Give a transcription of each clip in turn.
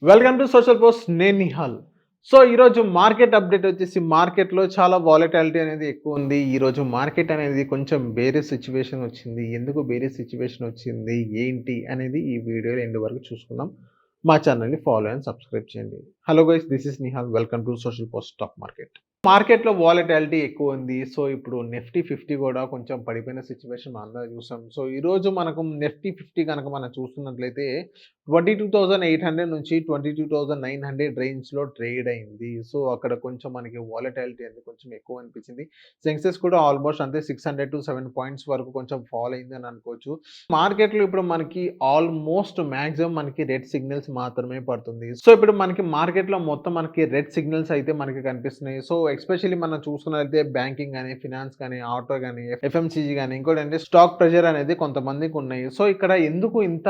Welcome to social post. నేను Nihal. So ఈరోజు market update వచ్చేసి మార్కెట్‌లో చాలా వాలటాలిటీ అనేది ఎక్కువ ఉంది. ఈరోజు మార్కెట్ అనేది కొంచెం వేరే సిట్యుయేషన్ వచ్చింది. ఎందుకు వేరే సిట్యుయేషన్ వచ్చింది? ఏంటి? అనేది ఈ వీడియోలో ఎండ్ వరకు చూసుకుందాం. మా ఛానల్‌ని ఫాలో అండ్ సబ్స్క్రైబ్ చేయండి. Hello guys, this is Nihal. Welcome to social post stock market. మార్కెట్‌లో వాలటాలిటీ ఎక్కువుంది. సో, ఇప్పుడు నిఫ్టీ 50 గూడా కొంచెం పడిపోయిన సిట్యుయేషన్ మనందరం చూసాం. సో, ఈరోజు మనకు నిఫ్టీ 50 గనక మనం చూస్తున్నట్లయితే 22,800 నుంచి 22,900 రేంజ్‌లో ట్రేడ్ అయింది. సో, అక్కడ కొంచెం మనకి వాలటాలిటీ అనేది కొంచెం ఎక్కువ అనిపించింది. సెన్సెక్స్ కూడా ఆల్మోస్ట్ అంతే 600-7 పాయింట్స్ వరకు కొంచెం ఫాల్ అయిందని అనుకోవచ్చు. మార్కెట్‌లో ఇప్పుడు మనకి ఆల్మోస్ట్ మాక్సిమం మనకి రెడ్ సిగ్నల్స్ మాత్రమే పడుతుంది. సో, ఇప్పుడు మనకి మార్కెట్‌లో మొత్తం మనకి రెడ్ సిగ్నల్స్ అయితే మనకి కనిపిస్తున్నాయి. సో, ఎస్పెషల్లీ మనం చూసుకున్నట్లయితే బ్యాంకింగ్ గాని, ఫినాన్స్ గాని, ఆటో గాని, ఎఫ్ఎంసీజీ గాని, ఇంకోటంటే స్టాక్ ప్రెషర్ అనేది కొంతమందికి ఉన్నాయి. సో, ఇక్కడ ఎందుకు ఇంత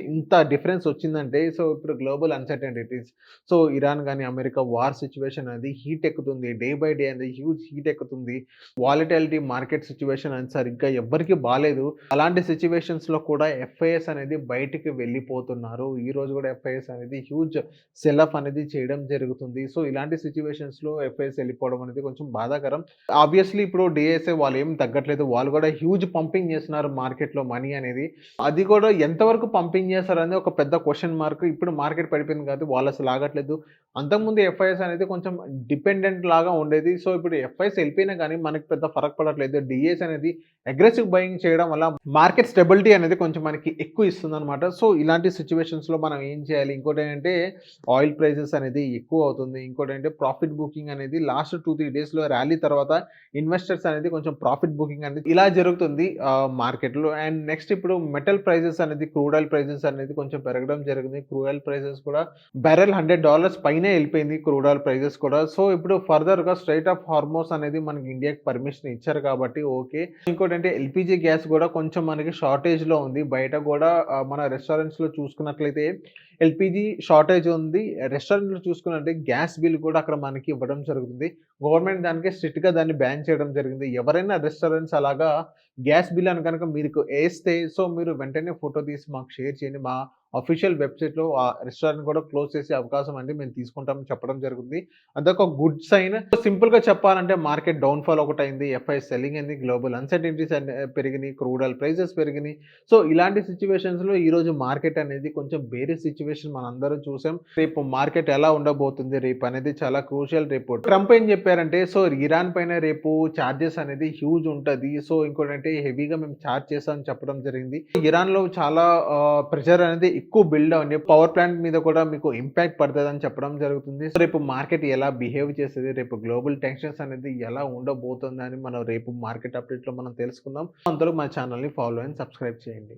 ఇంత డిఫరెన్స్ వచ్చిందంటే, సో, ఇప్పుడు గ్లోబల్ అన్‌సర్టెనిటీస్. సో, ఇరాన్ గాని, అమెరికా వార్ సిట్యుయేషన్ అనేది హీట్ ఎక్కుతుంది. డే బై డే అనేది హ్యూజ్ హీట్ ఎక్కుతుంది. వాలటాలిటీ మార్కెట్ సిట్యుయేషన్ అనేది సరిగ్గా ఎవ్వరికీ బాలేదు. అలాంటి సిట్యుయేషన్స్‌లో కూడా ఎఫ్ఐఎస్ అనేది బయటికి వెళ్ళిపోతున్నారు. ఈ రోజు కూడా ఎఫ్ఐఎస్ అనేది హ్యూజ్ సెల్ ఆఫ్ అనేది చేయడం జరుగుతుంది. సో, ఇలాంటి సిట్యుయేషన్స్‌లో ఎఫ్ఐఎస్ వెళ్ళిపోవడం అనేది కొంచెం బాధాకరం. ఆబ్వియస్లీ ఇప్పుడు డిఎస్ఏ వాళ్ళు ఏం తగ్గట్లేదు. వాళ్ళు కూడా హ్యూజ్ పంపింగ్ చేస్తున్నారు మార్కెట్‌లో మనీ అనేది. అది కూడా ఎంతవరకు పంపింగ్ చేస్తారనేది ఒక పెద్ద క్వెషన్ మార్క్. ఇప్పుడు మార్కెట్ పడిపోయింది కాబట్టి వాళ్ళు అసలు ఆగట్లేదు. అంతకుముందు ఎఫ్ఐఎస్ అనేది కొంచెం డిపెండెంట్ లాగా ఉండేది. సో, ఇప్పుడు ఎఫ్ఐఎస్ వెళ్ళిపోయినా కానీ మనకి పెద్ద ఫరక్ పడట్లేదు. డిఎస్ అనేది అగ్రెసివ్ బయింగ్ చేయడం వల్ల మార్కెట్ స్టెబిలిటీ అనేది కొంచెం మనకి ఎక్కువ ఇస్తుందన్నమాట. సో, ఇలాంటి సిట్యుయేషన్స్‌లో మనం ఏం చేయాలి? ఇంకోటేంటంటే ఆయిల్ ప్రైసెస్ అనేది ఎక్కువ అవుతుంది. ఇంకోటేంటంటే ప్రాఫిట్ బుకింగ్ అనేది లాస్ట్ 2-3 డేస్‌లో ర్యాలీ తర్వాత ఇన్వెస్టర్స్ అనేది కొంచెం ప్రాఫిట్ బుకింగ్ అనేది ఇలా జరుగుతుంది మార్కెట్‌లో. అండ్ నెక్స్ట్ ఇప్పుడు మెటల్ ప్రైసెస్ అనేది క్రూడ్ ఆయిల్ ప్రైసెస్ అనేది కొంచెం పెరగడం జరిగింది. క్రూడ్ ఆయిల్ ప్రైసెస్ కూడా బ్యారెల్ $100 పైనే వెళ్ళిపోయింది క్రూడ్ ఆయిల్ ప్రైసెస్ కూడా. సో, ఇప్పుడు ఫర్దర్‌గా స్ట్రెయిట్ ఆఫ్ హార్మోస్ అనేది మనకి ఇండియాకి పర్మిషన్ ఇచ్చారు కాబట్టి ఓకే. ఇంకోటంటే ఎల్‌పీజీ గ్యాస్ కూడా కొంచెం మనకి షార్టేజ్‌లో ఉంది. బయట కూడా మన రెస్టారెంట్స్‌లో చూసుకున్నట్లయితే ఎల్‌పీజీ షార్టేజ్ ఉంది. రెస్టారెంట్‌లో చూసుకున్నట్టే గ్యాస్ బిల్ కూడా అక్కడ మనకి ఇవ్వడం జరుగుతుంది. గవర్నమెంట్ దానికి స్ట్రిక్ట్‌గా దాన్ని బ్యాన్ చేయడం జరిగింది. ఎవరైనా రెస్టారెంట్స్ అలాగా గ్యాస్ బిల్ అని కనుక మీకు ఏస్తే సో, మీరు వెంటనే ఫోటో తీసి మాకు షేర్ చేయండి. మా అఫీషియల్ వెబ్‌సైట్‌లో ఆ రెస్టారెంట్ కూడా క్లోజ్ చేసే అవకాశం అంటే మేము తీసుకుంటామని చెప్పడం జరుగుతుంది. అదొక గుడ్ సైన్. సింపుల్‌గా చెప్పాలంటే మార్కెట్ డౌన్‌ఫాల్ ఒకటైంది. ఎఫ్ఐఎస్ సెల్లింగ్ అయింది. గ్లోబల్ అన్‌సర్టెనిటీస్ పెరిగినాయి. క్రూడ్ ఆయిల్ ప్రైసెస్ పెరిగినాయి. సో, ఇలాంటి సిట్యుయేషన్స్‌లో ఈరోజు మార్కెట్ అనేది కొంచెం వేరే సిట్యుయేషన్ మనందరం చూసాం. రేపు మార్కెట్ ఎలా ఉండబోతుంది రేపు అనేది చాలా క్రూషియల్. రేపు ట్రంప్ ఏం చెప్పారంటే సో, ఇరాన్ పైన రేపు చార్జెస్ అనేది హ్యూజ్ ఉంటది. సో, ఇంకోటంటే హెవీగా మేము చార్జ్ చేస్తామని చెప్పడం జరిగింది. ఇరాన్‌లో చాలా ప్రెషర్ అనేది ఎక్కువ బిల్డ్ అవ్వండి. పవర్ ప్లాంట్ మీద కూడా మీకు ఇంపాక్ట్ పడతదని చెప్పడం జరుగుతుంది. సో, రేపు మార్కెట్ ఎలా బిహేవ్ చేస్తది? రేపు గ్లోబల్ టెన్షన్స్ అనేది ఎలా ఉండబోతుందని మనం రేపు మార్కెట్ అప్డేట్‌లో మనం తెలుసుకుందాం. అందరూ మా ఛానల్‌ని ఫాలో అండ్ సబ్స్క్రైబ్ చేయండి.